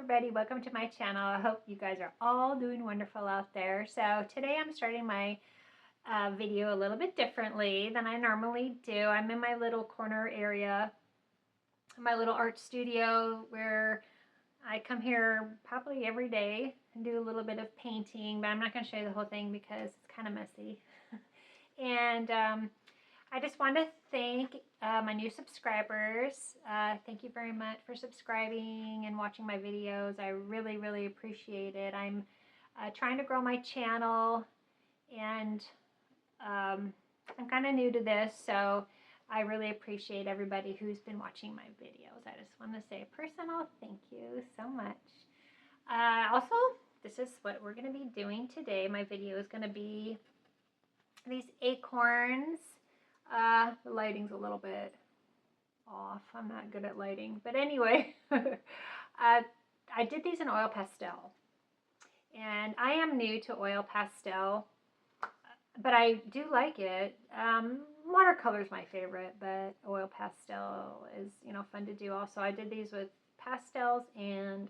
everybody, welcome to my channel. I hope you guys are all doing wonderful out there. So today I'm starting my video a little bit differently than I normally do. I'm in my little corner area, my little art studio, where I come here probably every day and do a little bit of painting, but I'm not going to show you the whole thing because it's kind of messy. And I just want to thank my new subscribers. Thank you very much for subscribing and watching my videos. I really, really appreciate it. I'm trying to grow my channel, and I'm kind of new to this, so I really appreciate everybody who's been watching my videos. I just want to say a personal thank you so much. Also, this is what we're going to be doing today. My video is going to be these acorns. The lighting's a little bit off. I'm not good at lighting. But anyway, I did these in oil pastel. And I am new to oil pastel, but I do like it. Watercolor is my favorite, but oil pastel is, fun to do also. I did these with pastels and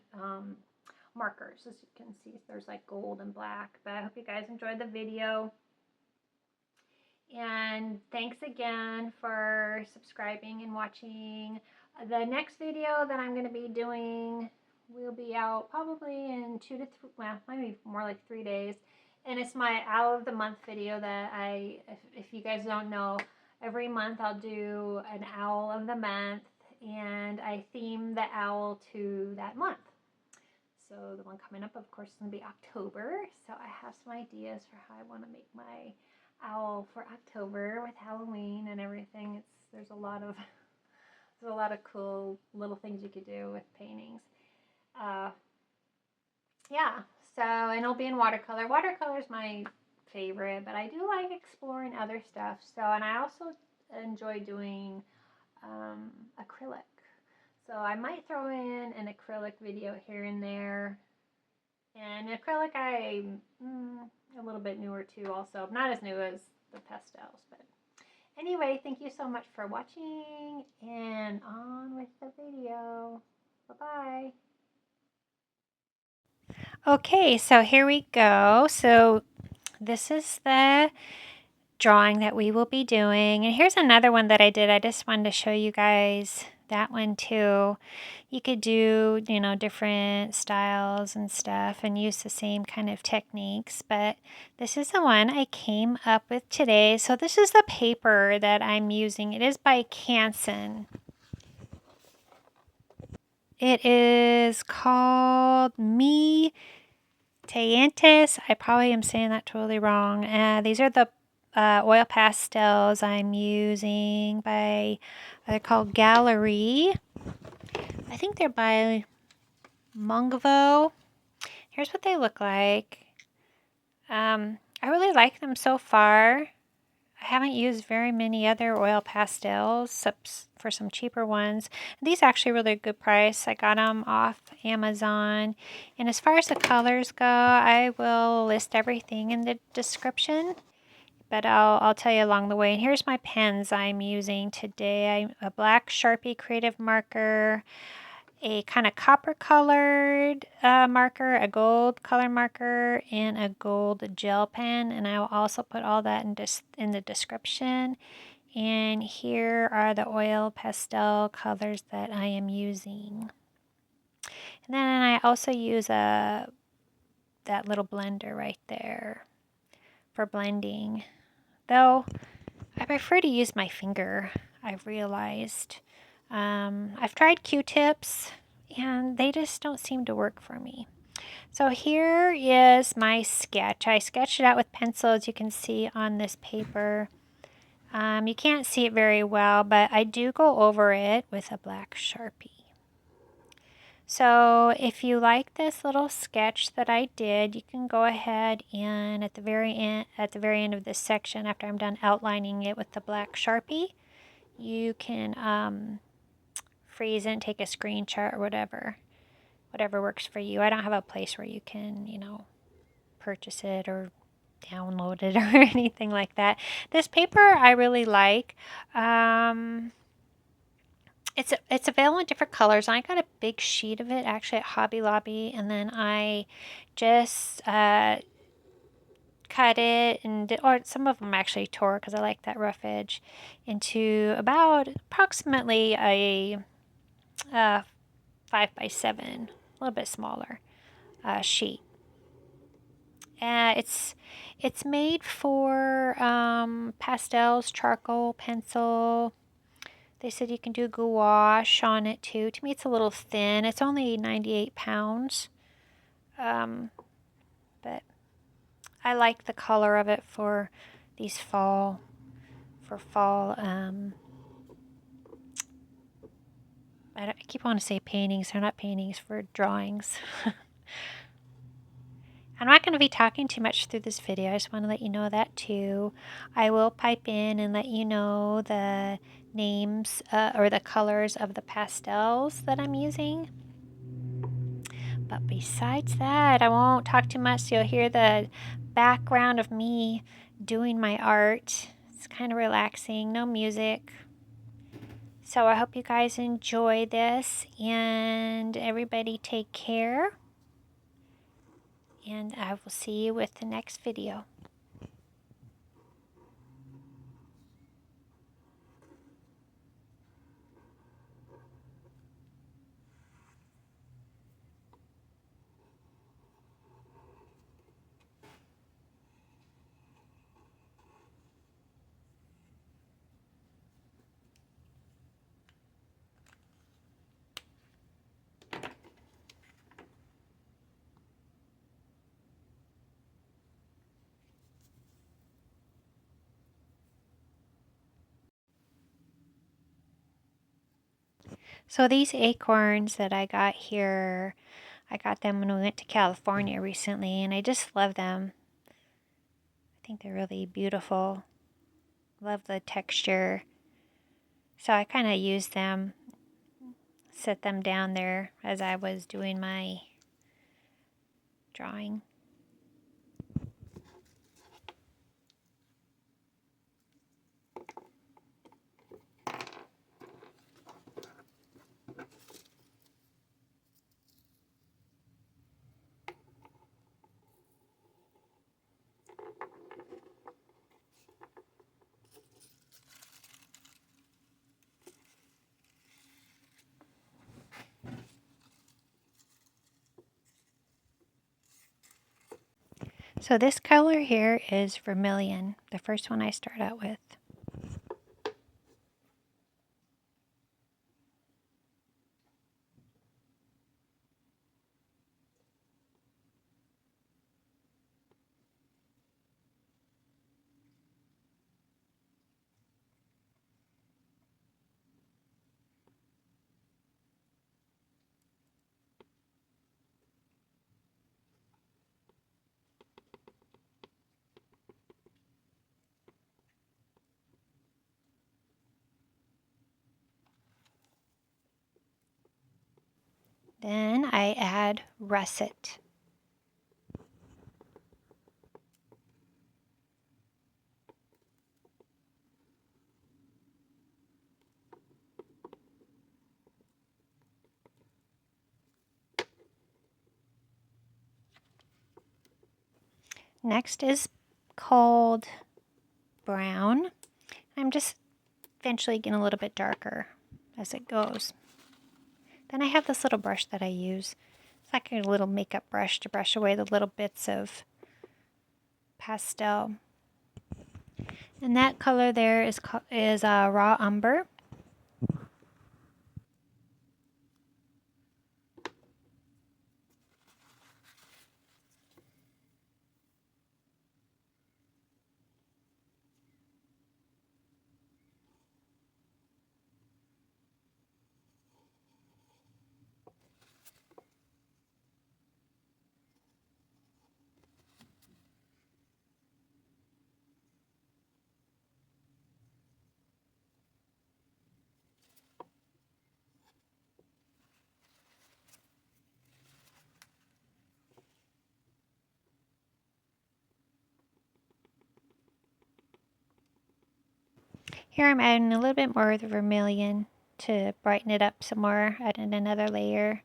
markers. As you can see, there's like gold and black. But I hope you guys enjoyed the video. And thanks again for subscribing and watching. The next video that I'm going to be doing will be out probably in 2 to 3, well, maybe more like 3 days. And it's my Owl of the Month video that if you guys don't know, every month I'll do an Owl of the Month, and I theme the owl to that month. So the one coming up, of course, is going to be October. So I have some ideas for how I want to make my owl for October with Halloween and everything. There's a lot of cool little things you could do with paintings. Yeah, so, and it'll be in watercolor. Watercolor is my favorite, but I do like exploring other stuff. So, and I also enjoy doing acrylic. So I might throw in an acrylic video here and there. And acrylic I'm a little bit newer too also. Not as new as the pastels, but anyway, thank you so much for watching, and on with the video. Bye-bye. Okay, so here we go. So this is the drawing that we will be doing. And here's another one that I did. I just wanted to show you guys that one too. You could do, different styles and stuff and use the same kind of techniques, but this is the one I came up with today. So this is the paper that I'm using. It is by Canson. It is called Mi-Teintes. I probably am saying that totally wrong. These are the oil pastels I'm using they're called Gallery. I think they're by Mungyo. Here's what they look like. I really like them so far. I haven't used very many other oil pastels except for some cheaper ones. These are actually really good price. I got them off Amazon. And as far as the colors go, I will list everything in the description, but I'll tell you along the way. And here's my pens I'm using today. A black Sharpie creative marker, a kind of copper colored marker, a gold color marker, and a gold gel pen. And I will also put all that in the description. And here are the oil pastel colors that I am using. And then I also use that little blender right there for blending. Though I prefer to use my finger, I've realized. I've tried Q-tips and they just don't seem to work for me. So here is my sketch. I sketched it out with pencil, as you can see on this paper. You can't see it very well, but I do go over it with a black Sharpie. So if you like this little sketch that I did, you can go ahead and at the very end of this section, after I'm done outlining it with the black Sharpie, you can freeze it and take a screenshot or whatever works for you. I don't have a place where you can, purchase it or download it or anything like that. This paper I really like. It's available in different colors. I got a big sheet of it actually at Hobby Lobby, and then I just cut it, or some of them actually tore because I like that rough edge, into about approximately a 5x7, a little bit smaller sheet. It's made for pastels, charcoal, pencil. They said you can do gouache on it too. To me, it's a little thin. It's only 98 pounds. But I like the color of it for these fall, I keep wanting to say paintings. They're not paintings, for drawings. I'm not going to be talking too much through this video. I just want to let you know that too. I will pipe in and let you know the names or the colors of the pastels that I'm using. But besides that, I won't talk too much. You'll hear the background of me doing my art. It's kind of relaxing, no music. So I hope you guys enjoy this, and everybody take care. And I will see you with the next video. So these acorns that I got here, I got them when we went to California recently, and I just love them. I think they're really beautiful. Love the texture. So I kind of used them, set them down there as I was doing my drawing. So this color here is vermilion, the first one I start out with. Then I add russet. Next is called brown. I'm just eventually getting a little bit darker as it goes. Then I have this little brush that I use. It's like a little makeup brush to brush away the little bits of pastel. And that color there is raw umber. Here I'm adding a little bit more of the vermilion. to brighten it up some more, adding another layer.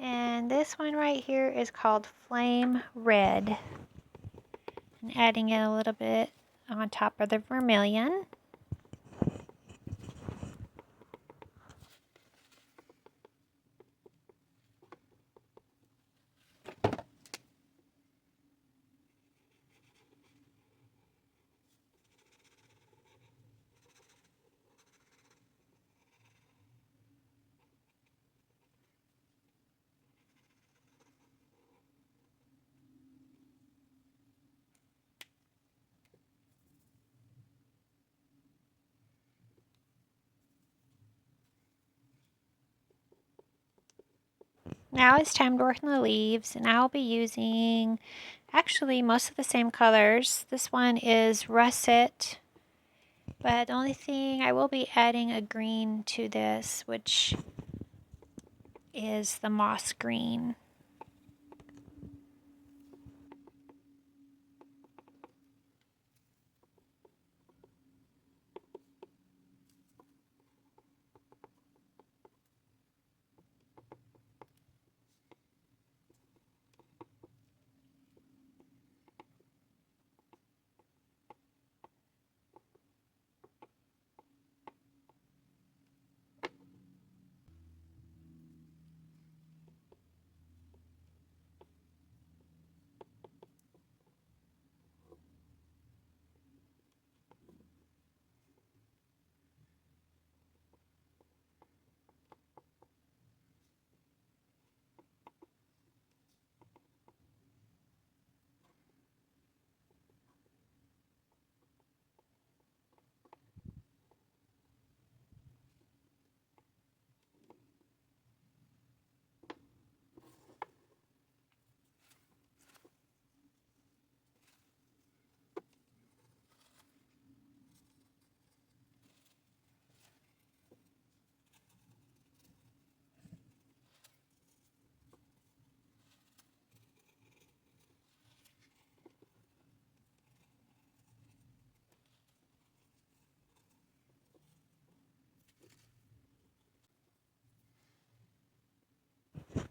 And this one right here is called Flame Red. And adding it a little bit on top of the vermilion. Now it's time to work on the leaves, and I'll be using actually most of the same colors. This one is russet, but the only thing I will be adding a green to this, which is the moss green.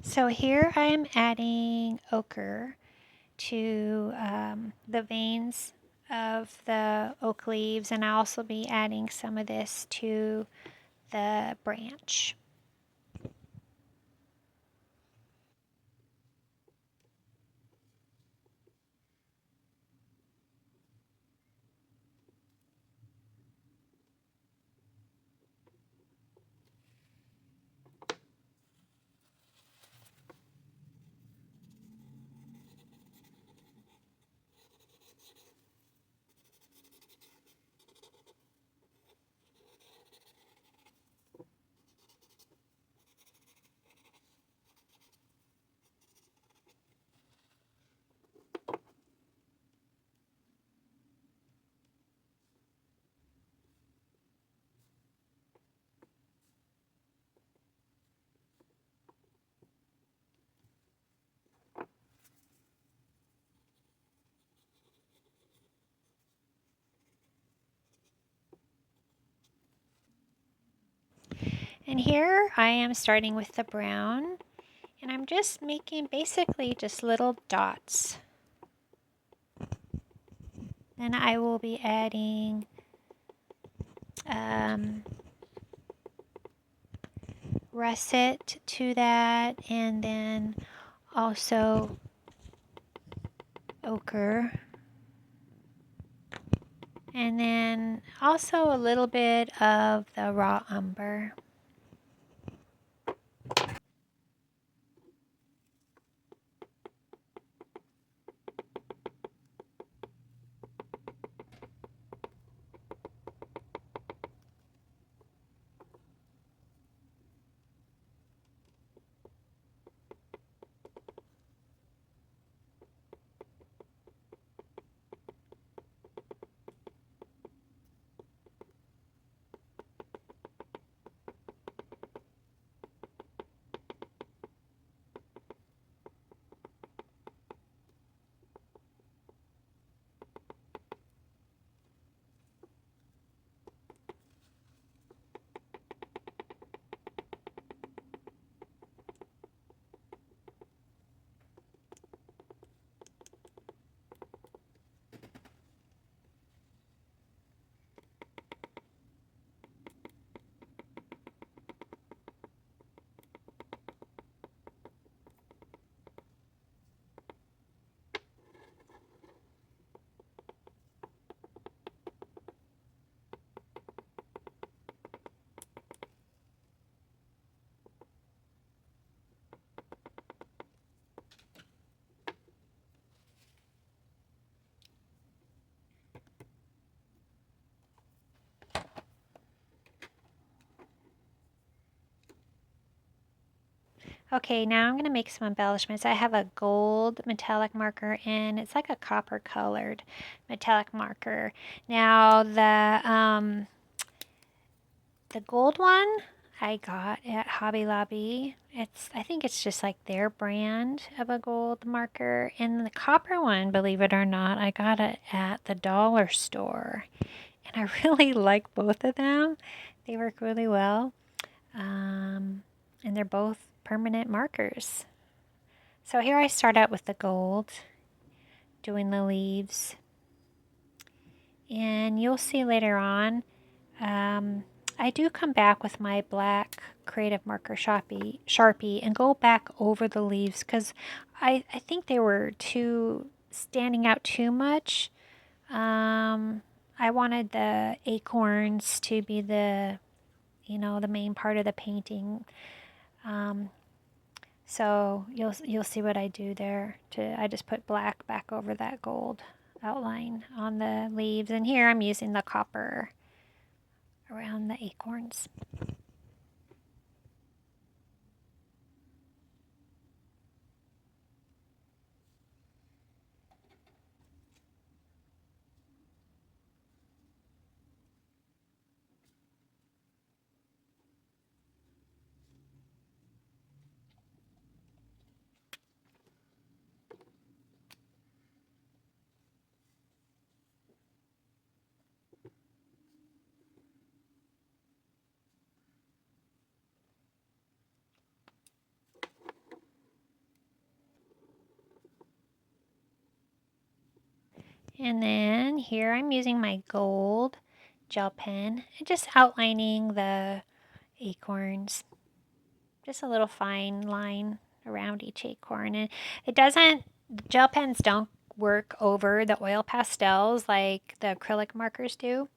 So here I am adding ochre to the veins of the oak leaves, and I'll also be adding some of this to the branch. And here I am starting with the brown, and I'm just making basically just little dots. Then I will be adding russet to that, and then also ochre. And then also a little bit of the raw umber. Okay, now I'm going to make some embellishments. I have a gold metallic marker and it's like a copper colored metallic marker. Now the gold one I got at Hobby Lobby. I think it's just like their brand of a gold marker. And the copper one, believe it or not, I got it at the dollar store. And I really like both of them. They work really well. And they're both permanent markers. So here I start out with the gold, doing the leaves. And you'll see later on, I do come back with my black creative marker Sharpie and go back over the leaves because I think they were standing out too much. I wanted the acorns to be the main part of the painting. So you'll see what I do there. I just put black back over that gold outline on the leaves, and here I'm using the copper around the acorns. And then here I'm using my gold gel pen and just outlining the acorns. Just a little fine line around each acorn. And gel pens don't work over the oil pastels like the acrylic markers do.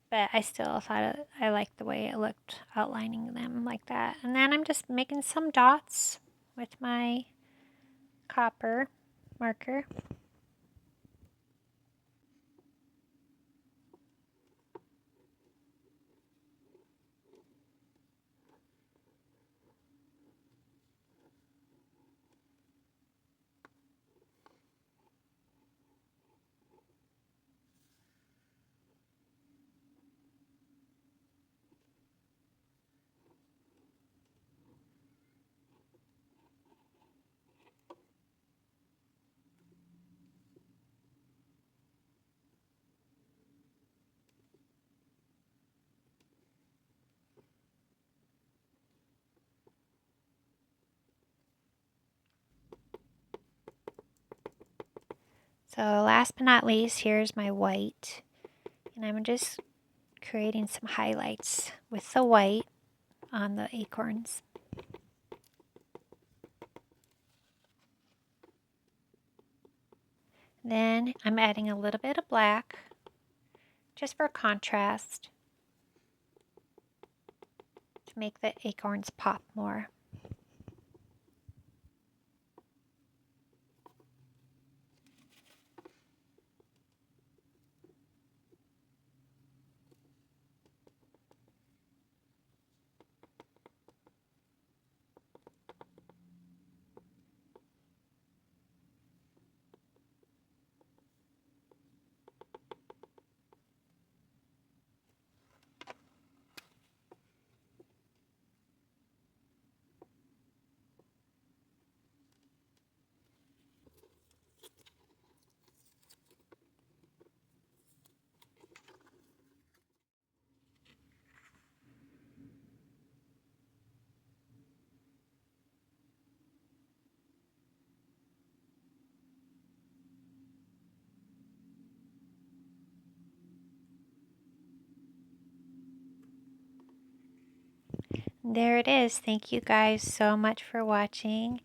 But I still thought I liked the way it looked outlining them like that. And then I'm just making some dots with my copper marker. So last but not least, here's my white. And I'm just creating some highlights with the white on the acorns. Then I'm adding a little bit of black just for contrast to make the acorns pop more. There it is. Thank you guys so much for watching,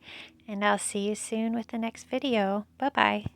and I'll see you soon with the next video. Bye-bye.